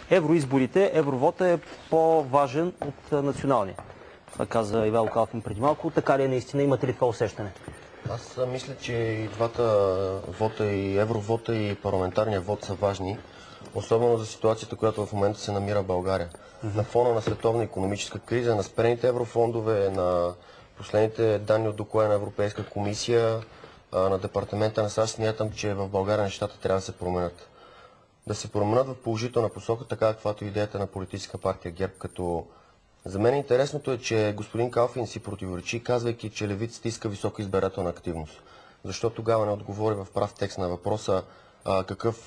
евроизборите, евровота е по-важен от националния. Това каза Ивайло Калфин преди малко. Така ли е наистина? Имате ли това усещане? Аз мисля, че и двата вота, и евровота, и парламентарния вод са важни, особено за ситуацията, която в момента се намира България. На фона на световна икономическа криза, на спрените еврофондове, на последните данни от доклада на Европейска комисия, на департамента на САЩ, смятам, че в България нещата трябва да се променят. Да се променят в положителна посока, така каквато идеята на политическа партия ГЕРБ, като за мен интересното е, че господин Калфин си противоречи, казвайки, че левицата иска висока избирателна активност. Защо тогава не отговори в прав текст на въпроса какъв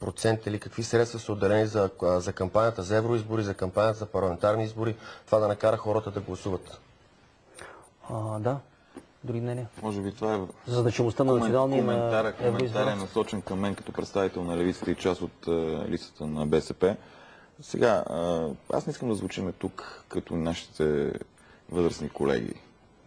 процент или какви средства са отделени за кампанията за евроизбори, за кампанията за парламентарни избори, това да накара хората да гласуват? Да. Други мнения? Може би това е за значимостта на националния коментар е насочен към мен като представител на левицата и част от листата на БСП. Сега, аз не искам да звучиме тук като нашите възрастни колеги,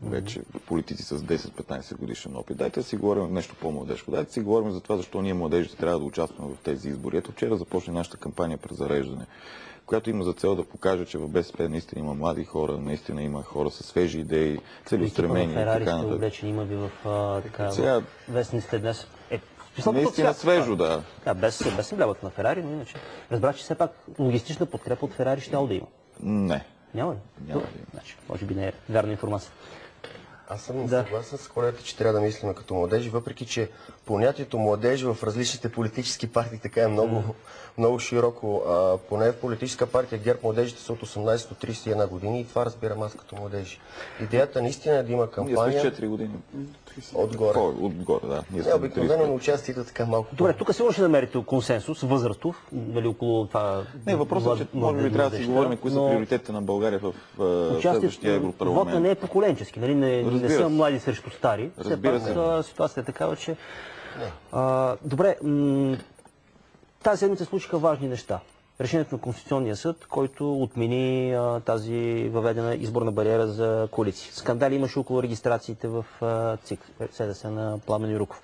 вече политици с 10-15 годишен опит. Дайте да си говорим нещо по-младежко. Дайте да си говорим за това, защо ние младежите трябва да участваме в тези избори. Ето вчера започне нашата кампания презареждане, която има за цел да покаже, че в БСП наистина има млади хора, наистина има хора с свежи идеи, целеустремени и така нататък. Облечени има ви в сега вестниците днес. Наистина свежо, да. Без вляват на Ферари, но иначе. Разбрах, че все пак логистична подкрепа от Ферари ще да има. Не. Няма ли? Няма да има. Значи, може би не е вярна информация. Аз съм съгласен с колегата, че трябва да мислим като младежи, въпреки че понятието младежи в различните политически партии така е много широко. Поне в политическа партия ГЕРБ младежите са от 18 до 31 години и това разбирам аз като младежи. Идеята наистина е да има кампания... Ние сме 4 години. Отгоре. Отгоре, да. Обикновено на участието така малко. Добре, тук сигурно ще намерите консенсус, възрастов, дали около това... Не, въпросът е, че може би трябва да си говорим кои са приоритетите на България в следващия Европарламент. Вота не е поколенчески, нали? Не са млади срещу стари. Разбира се. Ситуацията е такава, че... Добре, тази седмица случиха важни неща. Решението на Конституционния съд, който отмени тази въведена изборна бариера за коалиции. Скандали имаше около регистрациите в ЦИК, СДС на Пламен Юруков.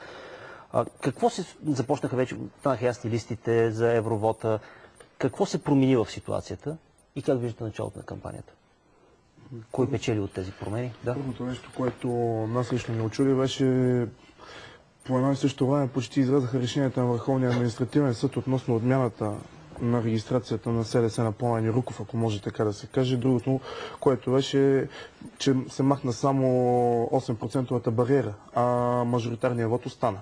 Какво се започнаха вече, станаха ясни листите за евровота, какво се промени в ситуацията и как виждате началото на кампанията? Кой печели от тези промени? Да? Първото нещо, което нас лично ни очуди, беше по едно и също време почти излязаха решенията на Върховния административен съд относно отмяната на регистрацията на СДС на Пламен Юруков, ако може така да се каже. Другото, което беше, че се махна само 8% бариера, а мажоритарният вот остана.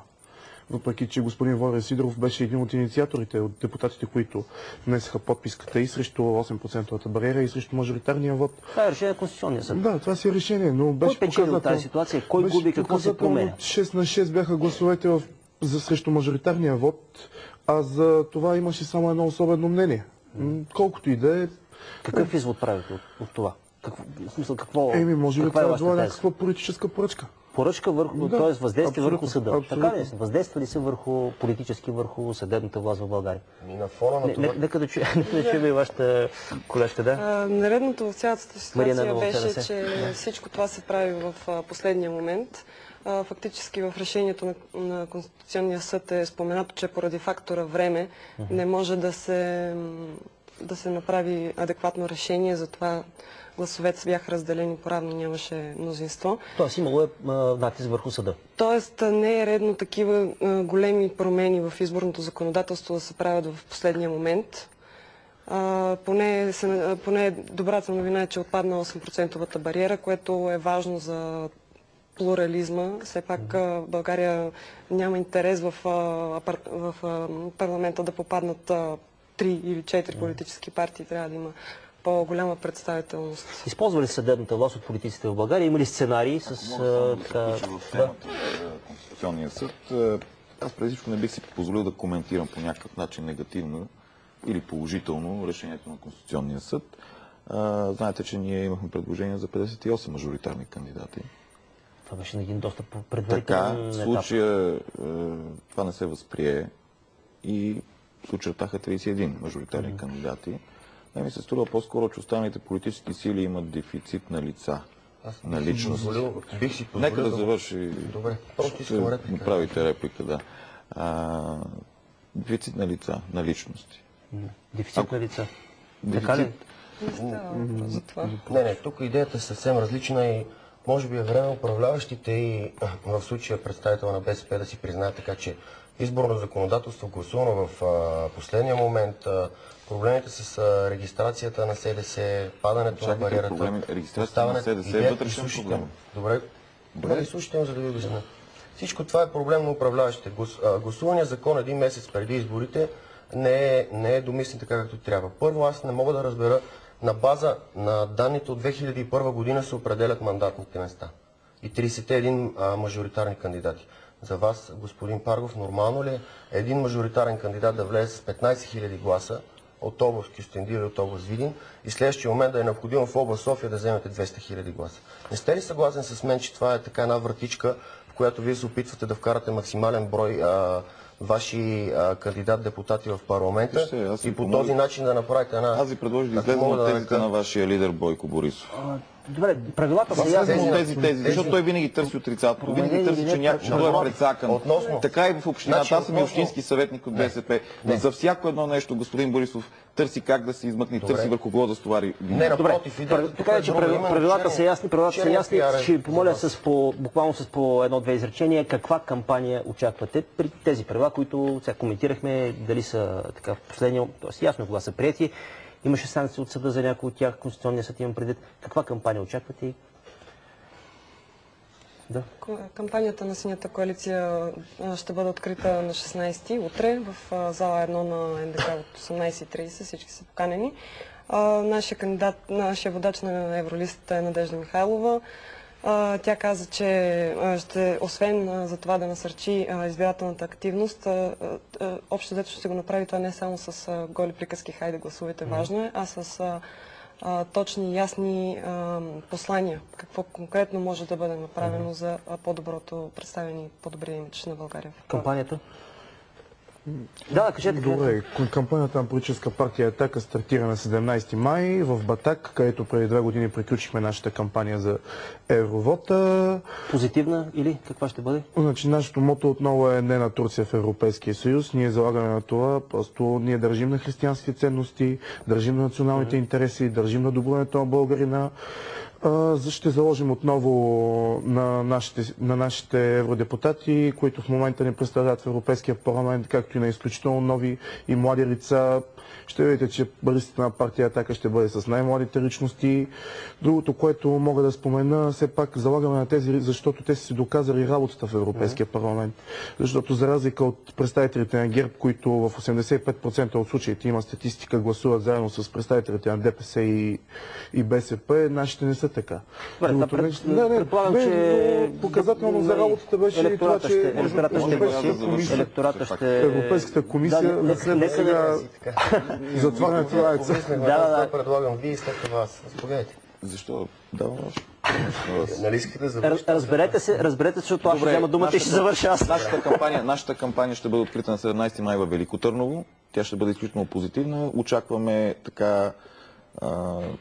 Въпреки че господин Волен Сидоров беше един от инициаторите, от депутатите, които внесаха подписката и срещу 8% бариера, и срещу мажоритарния вот. Това е решение на Конституционния съд. Да, това си е решение, но беше показателно. Кой печели от тази ситуация? Кой губи? Какво се променя? 6 на 6 бяха гласовете срещу мажоритарния вот, а за това имаше само едно особено мнение. Колкото и да е... Какъв извод правите от това? В смисъл, какво... може би това е била някаква политическа поръчка. Поръчка върху, т.е. въздействие върху съда. Абсолютно. Така ли са? Въздейства ли се политически върху съдебната власт в България? На фона на това... Нека да чуем и вашата колежка, да? Наредното в цялата ситуация беше, че всичко това се прави в последния момент. Фактически в решението на Конституционния съд е споменато, че поради фактора време не може да се направи адекватно решение, затова гласовете бяха разделени поравно, нямаше мнозинство. Тоест имало е натиск върху съда. Тоест не е редно такива големи промени в изборното законодателство да се правят в последния момент. Поне добрата новина е, че отпадна 8% бариера, което е важно за плурализма. Все пак България няма интерес в парламента да попаднат 3 или 4 политически партии. Трябва да има по-голяма представителност. Използва ли съдебната власт от политиците в България? Има ли сценарии с... Конституционния съд. Аз преди всичко не бих си позволил да коментирам по някакъв начин негативно или положително решението на Конституционния съд. Знаете, че ние имахме предложение за 58 мажоритарни кандидати. Това беше един доста предварителен етап. Така, в случая това не се възприе и се очертаха 31 мажоритарни кандидати. Не ми се струва по-скоро, че останалите политически сили имат дефицит на лица, на личност. Нека да завърши. Добре, просто искам реплика. Направите реплика, да. Дефицит на лица, на личности. Дефицит на лица. Дефицит. Така ли? Не става въпрос за това. Не, тук идеята е съвсем различна и може би е време управляващите и в случая представител на БСП да си признаят, така че изборно законодателство, гласувано в последния момент, проблемите с регистрацията на СДС, падането на бариерата, регистрацията на СДС е вътрешен проблем. Добре, слушайте, за да ви обясня. Всичко това е проблем на управляващите. Гласувания закон един месец преди изборите не е домислен така, както трябва. Първо, аз не мога да разбера, на база на данните от 2001 година се определят мандатните места и 31 мажоритарни кандидати. За вас, господин Паргов, нормално ли е един мажоритарен кандидат да влезе с 15 000 гласа от област Кюстендил и от област Видин и следващия момент да е необходимо в област София да вземете 200 000 гласа? Не сте ли съгласен с мен, че това е така една вратичка, в която вие се опитвате да вкарате максимален брой ваши кандидат-депутати в парламента и по този начин да направите една... Аз ви предложих да излезем от тезите на вашия лидер Бойко Борисов. Добре, правилата са ясни. Тези, защото той винаги търси отрицателно. Винаги търси, че някой ще бъде прецакан. Така и в общината. Аз съм и общински съветник от БСП. За всяко едно нещо господин Борисов търси как да се измъкне, търси върху кого да стовари. Добре, така че правилата са ясни. Ще помоля буквално с по едно-две изречения каква кампания очаквате при тези правила, които сега коментирахме, дали са така в последния, т.е. ясно кога са приети. Имаше санкции от съда за някои от тях, Конституционния съд имам предвид. Каква кампания очаквате? Да. Кампанията на Синята коалиция ще бъде открита на 16-ти, утре, в зала 1 на НДК от 18:30. Всички са поканени. Нашия водач на Евролистата е Надежда Михайлова. Тя каза, че освен за това да насърчи избирателната активност, общо взето ще се го направи това не само с голи приказки, хайде гласувайте, важно е, а с точни, ясни послания. Какво конкретно може да бъде направено за по-доброто представяне и по-добрия имидж на България. Кампанията? Да, кажете. Добре, кампанията на политическа партия Атака стартира на 17 май в Батак, където преди 2 години приключихме нашата кампания за Евровота. Позитивна или каква ще бъде? Значи, нашето мото отново е не на Турция в Европейския съюз. Ние залагаме на това, просто ние държим на християнски ценности, държим на националните интереси, държим на добруването на българина. Ще заложим отново на нашите евродепутати, които в момента не представляват в Европейския парламент, както и на изключително нови и млади лица. Ще видите, че листата на партия Атака ще бъде с най-младите личности. Другото, което мога да спомена, все пак залагаме на тези, защото те са си доказали работата в Европейския парламент. Защото за разлика от представителите на ГЕРБ, които в 85% от случаите има статистика, гласуват заедно с представителите на ДПС и БСП, нашите не са така. Предполагам, че показателно за работата беше и това, че Европейската комисия след сега затварянето на ЕЦ. Да, предлагам вие и след това аз. Заповядайте. Защо? Давам Нали искате да завършите? Разберете, защото аз ще взема думата и ще завърша аз. Нашата кампания ще бъде открита на 17 май във Велико Търново. Тя ще бъде изключително позитивна. Очакваме така,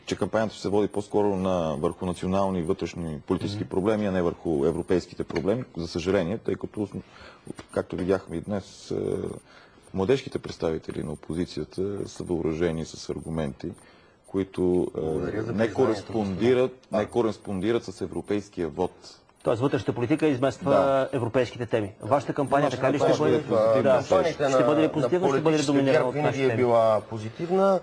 че кампанията ще се води по-скоро върху национални и вътрешни политически проблеми, а не върху европейските проблеми, за съжаление, тъй като, както видяхме и днес, младежките представители на опозицията са въоръжени с аргументи, които не кореспондират с европейския вод. Тоест вътрешната политика измества европейските теми. Вашата кампания така ли ще бъде? Ще бъде ли позитивна, ще бъде ли доминирана от нашите теми? Винаги е била позитивна.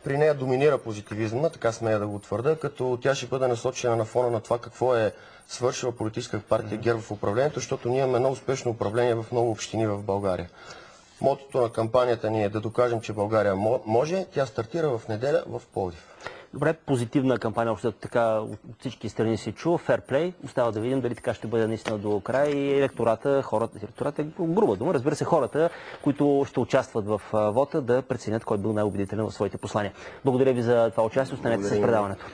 При нея доминира позитивизма, така смея да го твърда, като тя ще бъде насочена на фона на това какво е свършила политическа партия ГЕРБ в управлението, защото ние имаме много успешно управление в много общини в България. Мотото на кампанията ни е да докажем, че България може. Тя стартира в неделя в Пловдив. Добре, позитивна кампания, общо така от всички страни се чува, ферплей. Остава да видим дали така ще бъде наистина до край и електората е груба дума, разбира се, хората, които ще участват в вота, да преценят кой бил най-убедителен в своите послания. Благодаря ви за това участие, останете с предаването.